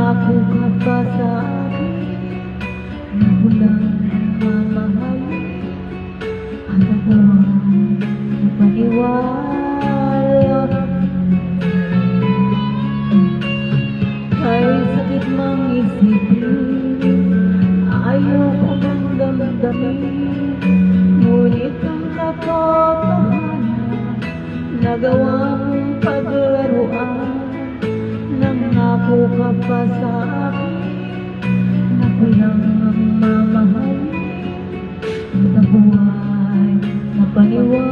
Ako ka pa sa akin na walang mamahalin at ako ay paniwala. Kahit sakit mang isipin, ayaw ko mang damdamin, ngunit ang katotohanan nagawa mong paglaruan. Nangako ka pa sa akin na walang mamahalin at ako ay mapaniwala.